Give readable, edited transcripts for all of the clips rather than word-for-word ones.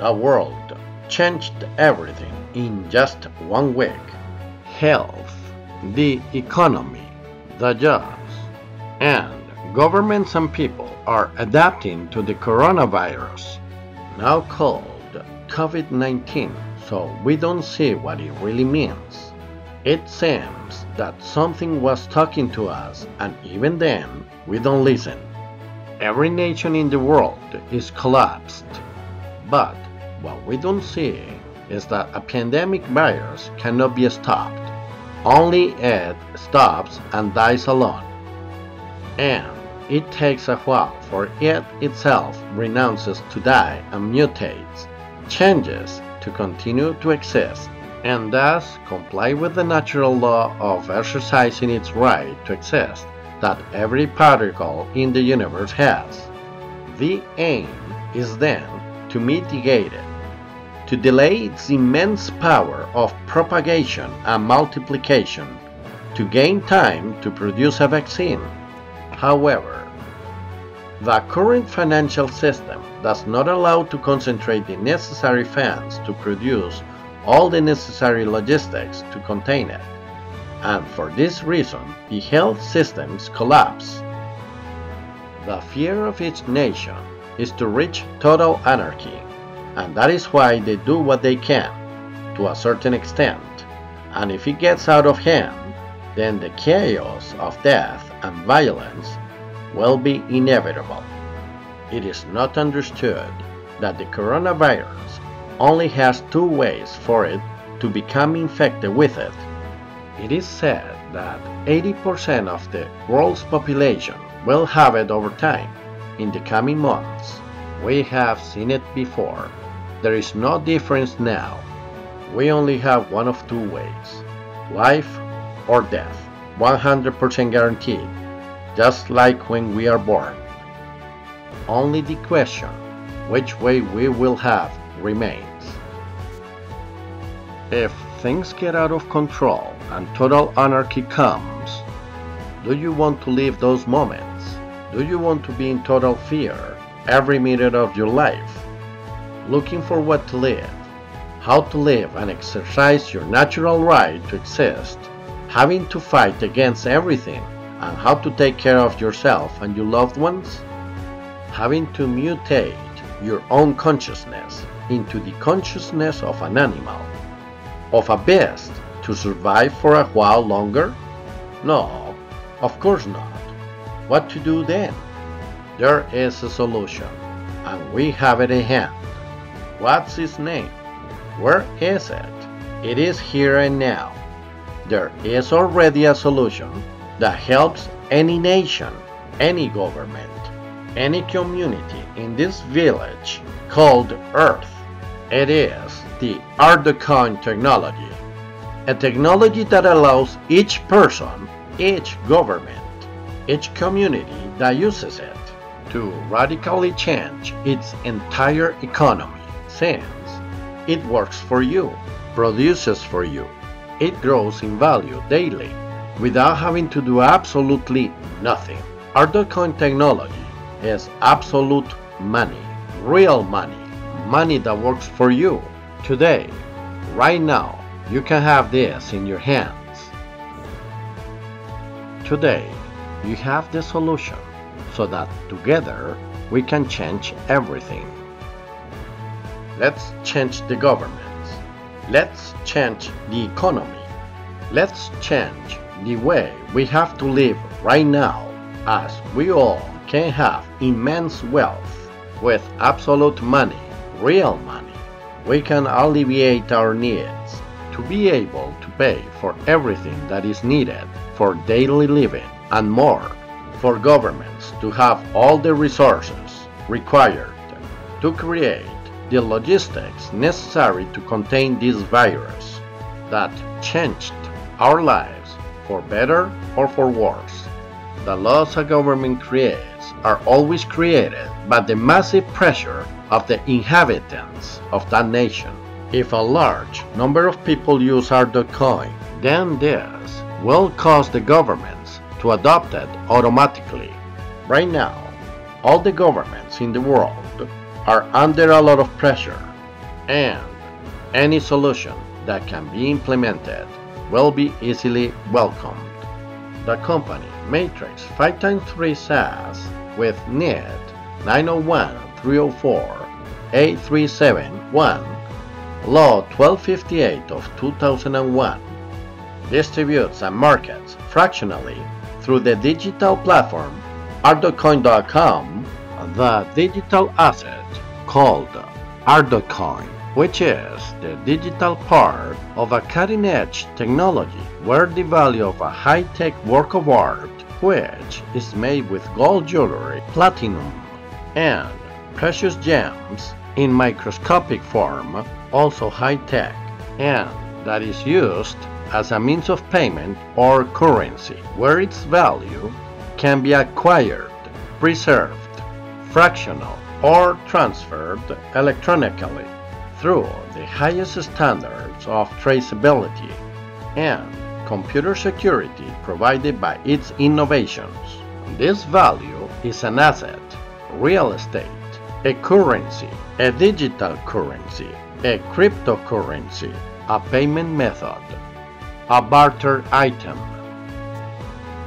The world changed everything in just 1 week. Health, the economy, the jobs, and governments and people are adapting to the coronavirus, now called COVID-19, so we don't see what it really means. It seems that something was talking to us, and even then, we don't listen. Every nation in the world is collapsed. But what we don't see is that a pandemic virus cannot be stopped. Only it stops and dies alone. And it takes a while for it itself renounces to die and mutates, changes to continue to exist, and thus comply with the natural law of exercising its right to exist that every particle in the universe has. The aim is then to mitigate it, to delay its immense power of propagation and multiplication, to gain time to produce a vaccine. However, the current financial system does not allow to concentrate the necessary funds to produce all the necessary logistics to contain it, and for this reason the health systems collapse. The fear of each nation is to reach total anarchy, and that is why they do what they can, to a certain extent, and if it gets out of hand, then the chaos of death and violence will be inevitable. It is not understood that the coronavirus only has 2 ways for it to become infected with it. It is said that 80% of the world's population will have it over time, in the coming months. We have seen it before. There is no difference now. We only have one of 2 ways, life or death, 100% guaranteed, just like when we are born. Only the question, which way we will have, remains. If things get out of control and total anarchy comes, do you want to live those moments? Do you want to be in total fear every minute of your life, looking for what to live, how to live and exercise your natural right to exist, having to fight against everything, and how to take care of yourself and your loved ones? Having to mutate your own consciousness into the consciousness of an animal, of a beast, to survive for a while longer? No, of course not. What to do then? There is a solution, and we have it in hand. What's its name? Where is it? It is here and now. There is already a solution that helps any nation, any government, any community in this village called Earth. It is the ARTDOTCOIN technology, a technology that allows each person, each government, each community that uses it to radically change its entire economy, since it works for you, produces for you, it grows in value daily without having to do absolutely nothing. ARTDOTCOIN technology is absolute money, real money, money that works for you. Today, right now, you can have this in your hands. Today, you have the solution so that together we can change everything. Let's change the governments. Let's change the economy. Let's change the way we have to live right now, as we all can have immense wealth with absolute money, real money. We can alleviate our needs to be able to pay for everything that is needed for daily living and more, for governments to have all the resources required to create the logistics necessary to contain this virus that changed our lives for better or for worse. The laws a government creates are always created by the massive pressure of the inhabitants of that nation. If a large number of people use ARTDOTCOIN, then this will cause the governments to adopt it automatically. Right now, all the governments in the world are under a lot of pressure and any solution that can be implemented will be easily welcomed. The company Matrix 5x3 SaaS with NID 901-304-8371, Law 1258 of 2001, distributes and markets fractionally through the digital platform ARTDOTCOIN.com the digital asset called ARTDOTCOIN, which is the digital part of a cutting-edge technology where the value of a high-tech work of art, which is made with gold jewelry, platinum, and precious gems in microscopic form, also high-tech, and that is used as a means of payment or currency, where its value can be acquired, preserved, fractional, or transferred electronically through the highest standards of traceability and computer security provided by its innovations. This value is an asset, real estate, a currency, a digital currency, a cryptocurrency, a payment method, a barter item,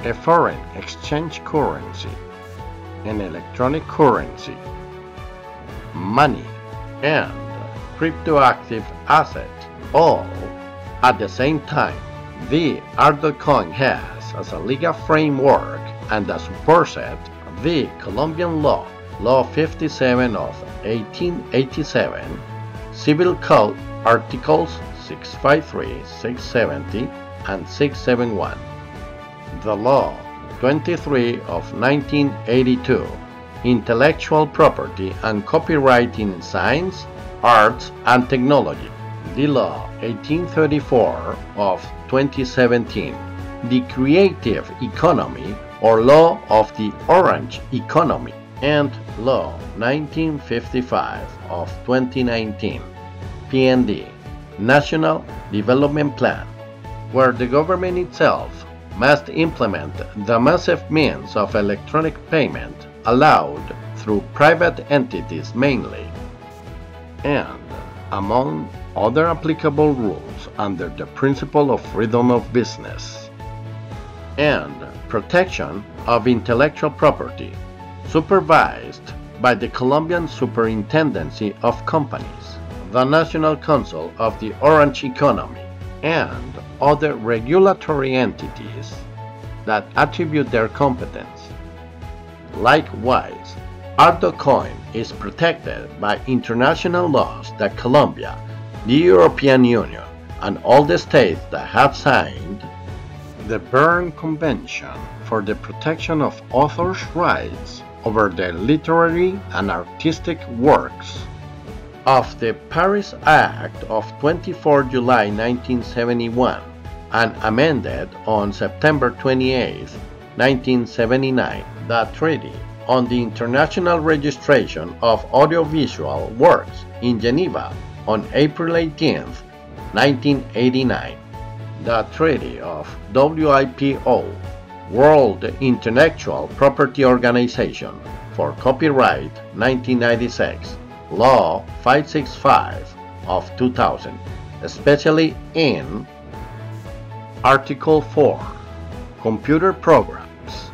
a foreign exchange currency, an electronic currency, money, and cryptoactive asset, all at the same time. The ARTDOTCOIN has as a legal framework and as supports it the Colombian law, Law 57 of 1887, Civil Code Articles 653, 670, and 671, the Law 23 of 1982, Intellectual Property and Copyright in Science, Arts and Technology, the Law 1834 of 2017, the Creative Economy or Law of the Orange Economy, and Law 1955 of 2019, PND, National Development Plan, where the government itself must implement the massive means of electronic payment allowed through private entities mainly, and among other applicable rules under the principle of freedom of business and protection of intellectual property, supervised by the Colombian Superintendency of Companies, the National Council of the Orange Economy, and other regulatory entities that attribute their competence. Likewise, ARTDOTCOIN is protected by international laws that Colombia, the European Union, and all the states that have signed the Berne Convention for the Protection of Authors' Rights over their literary and artistic works of the Paris Act of 24 July 1971 and amended on September 28, 1979, the Treaty on the International Registration of Audiovisual Works in Geneva on April 18, 1989, the Treaty of WIPO, World Intellectual Property Organization for Copyright 1996, Law 565 of 2000, especially in Article 4, Computer Programs,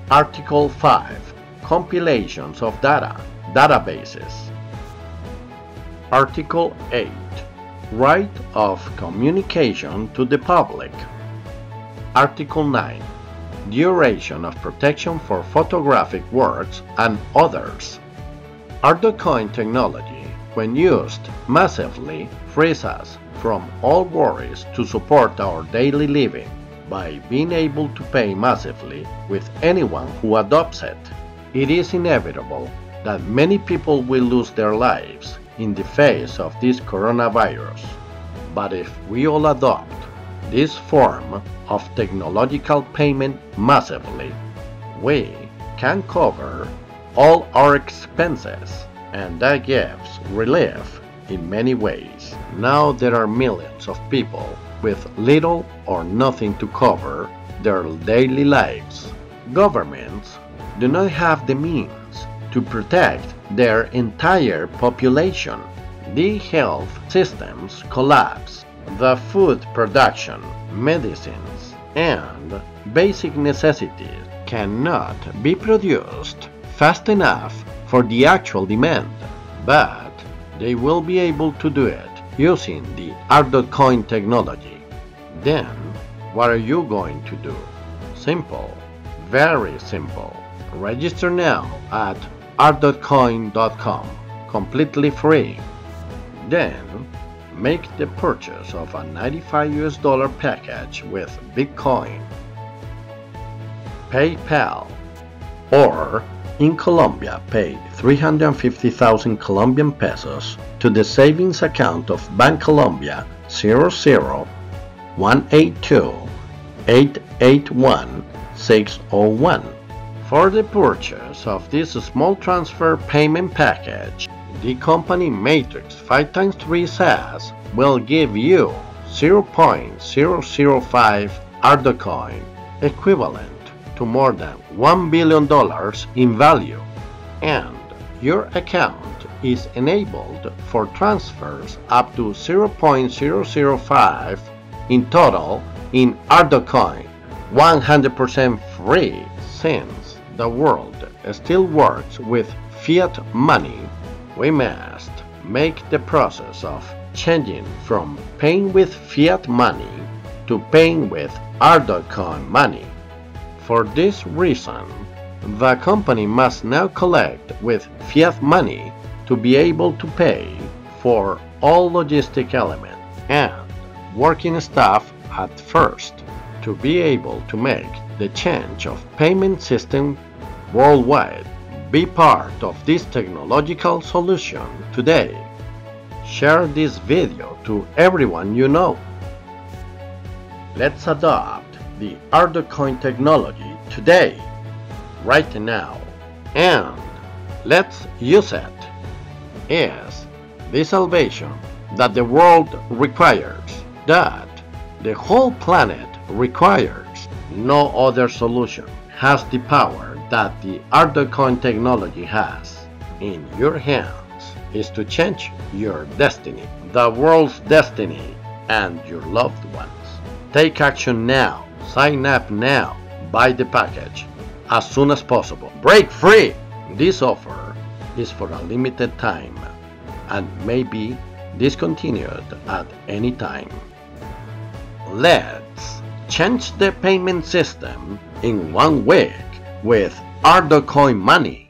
Article 5, Compilations of data, databases, Article 8, Right of communication to the public, Article 9, Duration of protection for photographic works and others. ARTDOTCOIN technology, when used massively, frees us from all worries to support our daily living by being able to pay massively with anyone who adopts it. It is inevitable that many people will lose their lives in the face of this coronavirus, but if we all adopt this form of technological payment massively, we can cover all our expenses, and that gives relief in many ways. Now there are millions of people with little or nothing to cover their daily lives. Governments do not have the means to protect their entire population. The health systems collapse. The food production, medicines, and basic necessities cannot be produced fast enough for the actual demand, but they will be able to do it using the ARTDOTCOIN technology. Then, what are you going to do? Simple, very simple. Register now at ARTDOTCOIN.com, completely free. Then, make the purchase of a $95 package with Bitcoin, PayPal, or in Colombia pay 350,000 Colombian pesos to the savings account of Bancolombia 00-182-881-601. For the purchase of this small transfer payment package, the company Matrix 5x3 SaaS will give you 0.005 ARTDOTCOIN, equivalent to more than $1 billion in value, and your account is enabled for transfers up to 0.005 in total in ARTDOTCOIN, 100% free. Since the world still works with fiat money, we must make the process of changing from paying with fiat money to paying with ARTDOTCOIN money. For this reason, the company must now collect with fiat money to be able to pay for all logistic elements and working staff at first to be able to make the change of payment system worldwide. Be part of this technological solution today. Share this video to everyone you know. Let's adopt the ARTDOTCOIN technology today, right now, and let's use it. Is the salvation that the world requires, that the whole planet requires. No other solution has the power that the ARTDOTCOIN technology has. In your hands is to change your destiny, the world's destiny, and your loved ones. Take action now. Sign up now. Buy the package as soon as possible. Break free! This offer is for a limited time and may be discontinued at any time. Let's change the payment system in 1 week with ARTDOTCOIN money.